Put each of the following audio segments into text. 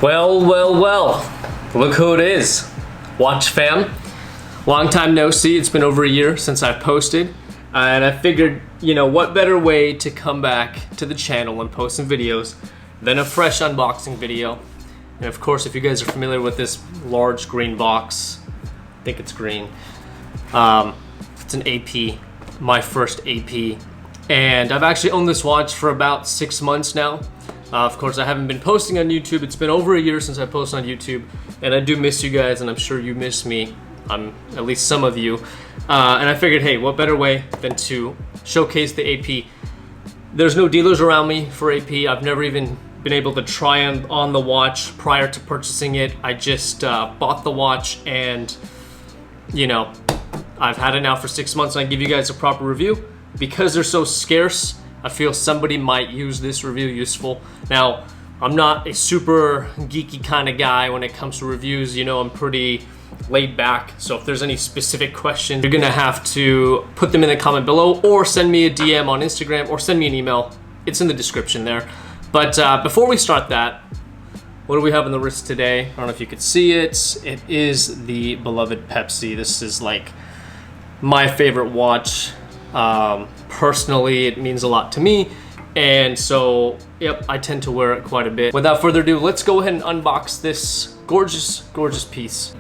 Well, look who it is. Watch fam. Long time no see, it's been over a year since I've posted. And I figured, you know, what better way to come back to the channel and post some videos than a fresh unboxing video. And of course, if you guys are familiar with this large green box, I think it's green. It's an AP, my first AP. And I've actually owned this watch for about 6 months now. Of course, I haven't been posting on YouTube. It's been over a year since I posted on YouTube, and I do miss you guys, and I'm sure you miss me. At least some of you. And I figured, hey, what better way than to showcase the AP? There's no dealers around me for AP. I've never even been able to try on the watch prior to purchasing it. I just bought the watch, and you know, I've had it now for 6 months, and I give you guys a proper review. Because they're so scarce, I feel somebody might use this review useful. Now, I'm not a super geeky kind of guy when it comes to reviews. You know, I'm pretty laid back. So if there's any specific questions, you're gonna have to put them in the comment below, or send me a DM on Instagram, or send me an email. It's in the description there. But before we start that, what do we have on the wrist today? I don't know if you could see it. It is the beloved Pepsi. This is like my favorite watch. Personally, it means a lot to me, and so yep, I tend to wear it quite a bit. Without further ado, let's go ahead and unbox this gorgeous piece.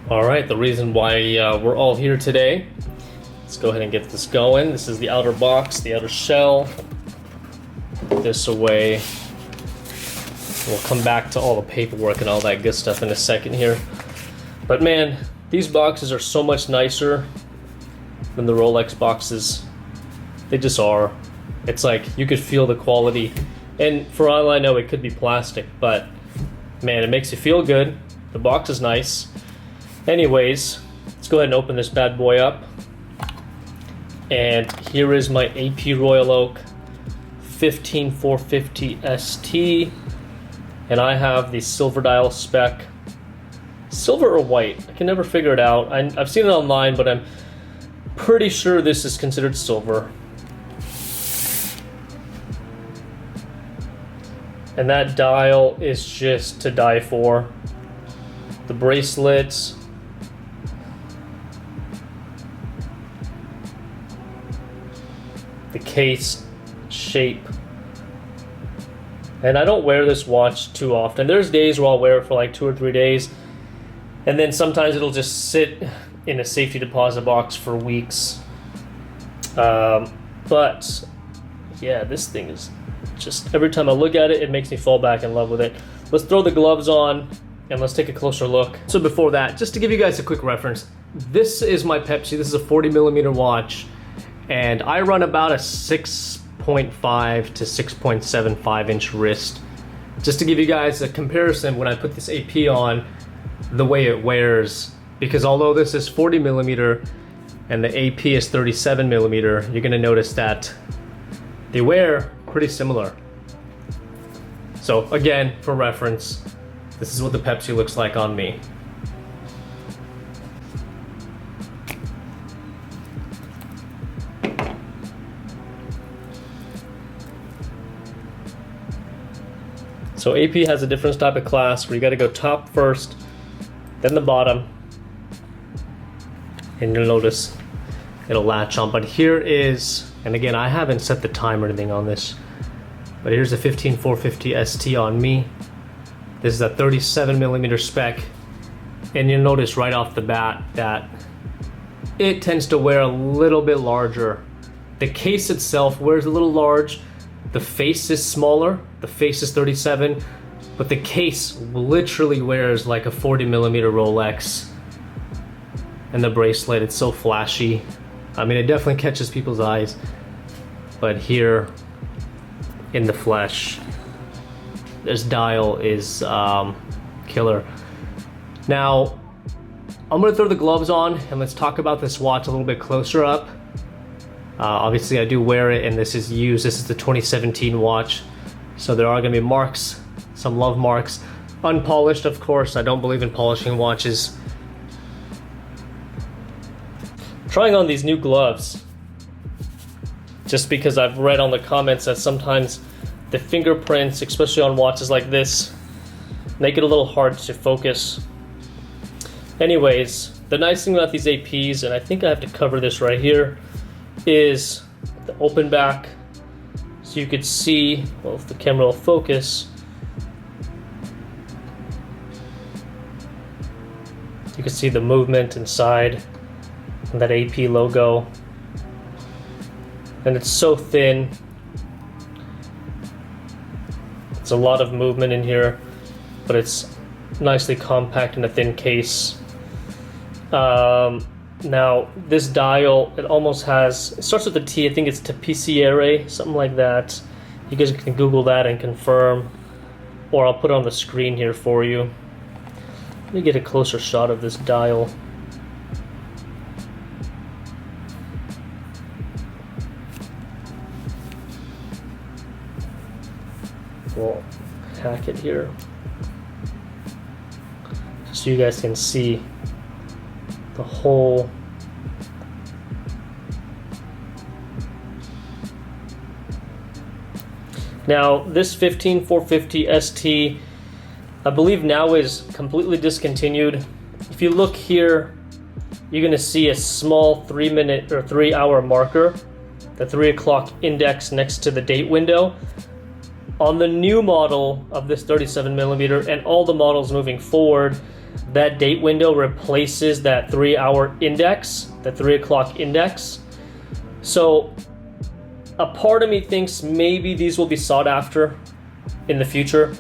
All right, the reason why we're all here today, let's go ahead and get this going. This is the outer box, the outer shell. Put this away. We'll come back to all the paperwork and all that good stuff in a second here. But man, these boxes are so much nicer than the Rolex boxes. They just are. It's like you could feel the quality, and for all I know, it could be plastic, but man, it makes you feel good. The box is nice. Anyways, let's go ahead and open this bad boy up. And here is my AP Royal Oak 15450 ST, and I have the silver dial spec. Silver or white? I can never figure it out. I've seen it online, but I'm pretty sure this is considered silver. And that dial is just to die for. The bracelets. The case shape. And I don't wear this watch too often. There's days where I'll wear it for like 2 or 3 days. And then sometimes it'll just sit in a safety deposit box for weeks. But yeah, this thing is just, every time I look at it, it makes me fall back in love with it. Let's throw the gloves on and let's take a closer look. So before that, just to give you guys a quick reference, this is my Pepsi. This is a 40mm watch, and I run about a 6.5 to 6.75 inch wrist. Just to give you guys a comparison, when I put this AP on, the way it wears, because although this is 40mm and the AP is 37mm, you're gonna notice that they wear pretty similar. So again, for reference, this is what the Pepsi looks like on me. So AP has a different type of class where you gotta go top first, then the bottom, and you'll notice it'll latch on. But here is, and again, I haven't set the time or anything on this, but here's a 15450 ST on me. This is a 37mm spec, and you'll notice right off the bat that it tends to wear a little bit larger. The case itself wears a little large. The face is smaller. The face is 37, but the case literally wears like a 40mm Rolex. And the bracelet, it's so flashy. I mean, it definitely catches people's eyes. But here in the flesh, this dial is killer. Now, I'm gonna throw the gloves on and let's talk about this watch a little bit closer up. Obviously, I do wear it, and this is used. This is the 2017 watch. So there are gonna be marks, some love marks. Unpolished, of course. I don't believe in polishing watches. Trying on these new gloves, just because I've read on the comments that sometimes the fingerprints, especially on watches like this, make it a little hard to focus. Anyways, the nice thing about these APs, and I think I have to cover this right here, is the open back. So you could see, well, if the camera will focus, you can see the movement inside and that AP logo. And it's so thin. It's a lot of movement in here, but it's nicely compact in a thin case. Now this dial, it almost has, it starts with a T, I think it's Tapissiere, something like that. You guys can Google that and confirm, or I'll put it on the screen here for you. Let me get a closer shot of this dial. We'll hack it here so you guys can see the whole. Now this 15450 ST, I believe now is completely discontinued. If you look here, you're going to see a small 3-minute or 3-hour marker, the 3 o'clock index next to the date window. On the new model of this 37mm and all the models moving forward, that date window replaces that 3-hour index, the 3 o'clock index. So a part of me thinks maybe these will be sought after in the future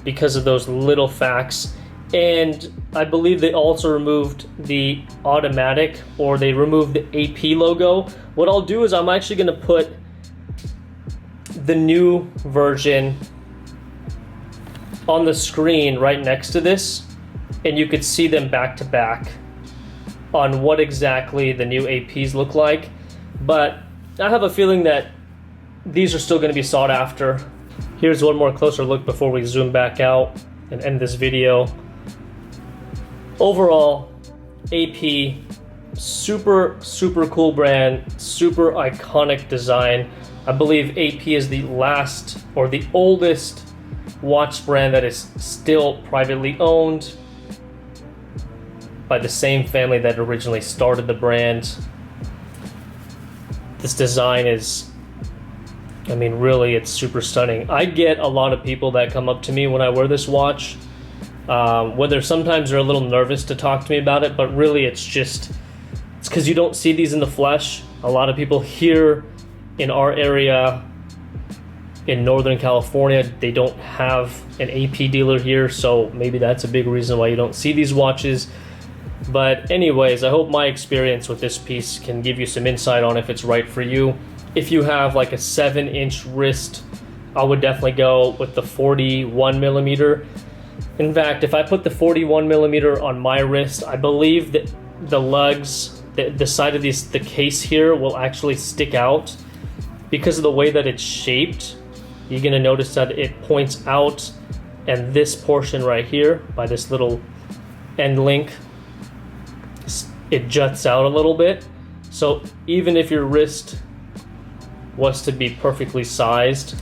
because of those little facts. And I believe they also removed the automatic, or they removed the AP logo. What I'll do is I'm actually going to put the new version on the screen right next to this, and you could see them back to back on what exactly the new APs look like. But I have a feeling that these are still going to be sought after. Here's one more closer look before we zoom back out and end this video. Overall, AP, super cool brand, super iconic design. I believe AP is the last or the oldest watch brand that is still privately owned by the same family that originally started the brand. This design is, I mean, really, it's super stunning. I get a lot of people that come up to me when I wear this watch, whether sometimes they're a little nervous to talk to me about it, but really it's because you don't see these in the flesh. A lot of people here in our area in Northern California, they don't have an AP dealer here, so maybe that's a big reason why you don't see these watches. But anyways, I hope my experience with this piece can give you some insight on if it's right for you. If you have like a 7-inch wrist, I would definitely go with the 41mm. In fact, if I put the 41mm on my wrist, I believe that the lugs, the side of the case here will actually stick out because of the way that it's shaped. You're going to notice that it points out, and this portion right here by this little end link, it juts out a little bit. So even if your wrist was to be perfectly sized,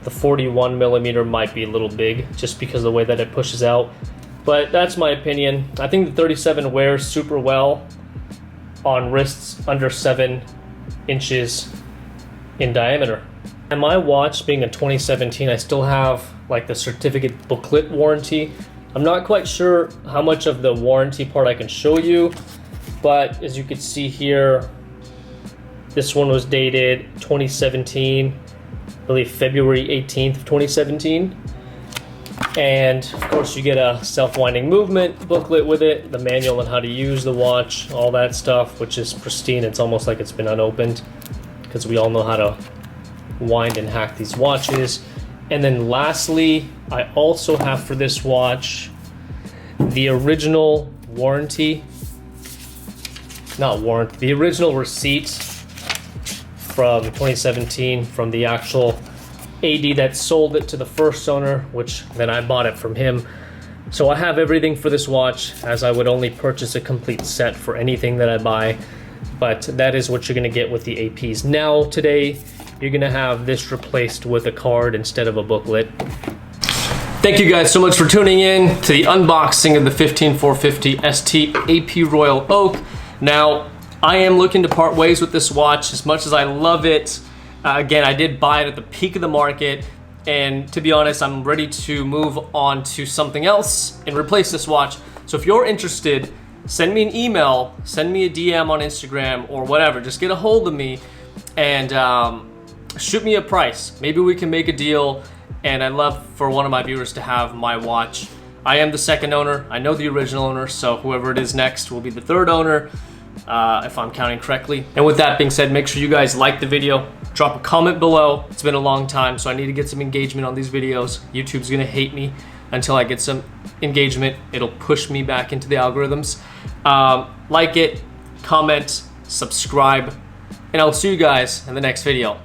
the 41mm might be a little big just because of the way that it pushes out. But that's my opinion. I think the 37 wears super well on wrists under 7 inches in diameter. And my watch being a 2017, I still have like the certificate booklet warranty. I'm not quite sure how much of the warranty part I can show you, but as you can see here, this one was dated 2017, I believe February 18th of 2017. And of course you get a self-winding movement booklet with it, the manual on how to use the watch, all that stuff, which is pristine. It's almost like it's been unopened because we all know how to wind and hack these watches. And then lastly, I also have for this watch the original warranty, the original receipt from 2017 from the actual AD that sold it to the first owner, which then I bought it from him. So I have everything for this watch, as I would only purchase a complete set for anything that I buy. But that is what you're going to get with the APs. Now today, you're going to have this replaced with a card instead of a booklet. Thank you guys so much for tuning in to the unboxing of the 15450 ST AP Royal Oak. Now, I am looking to part ways with this watch. As much as I love it, again, I did buy it at the peak of the market, and to be honest, I'm ready to move on to something else and replace this watch. So if you're interested, send me an email, send me a DM on Instagram or whatever. Just get a hold of me and shoot me a price. Maybe we can make a deal, and I'd love for one of my viewers to have my watch. I am the second owner. I know the original owner, so whoever it is next will be the third owner, if I'm counting correctly. And with that being said, make sure you guys like the video, drop a comment below. It's been a long time, so I need to get some engagement on these videos. YouTube's gonna hate me until I get some engagement. It'll push me back into the algorithms. Like it, comment, subscribe, and I'll see you guys in the next video.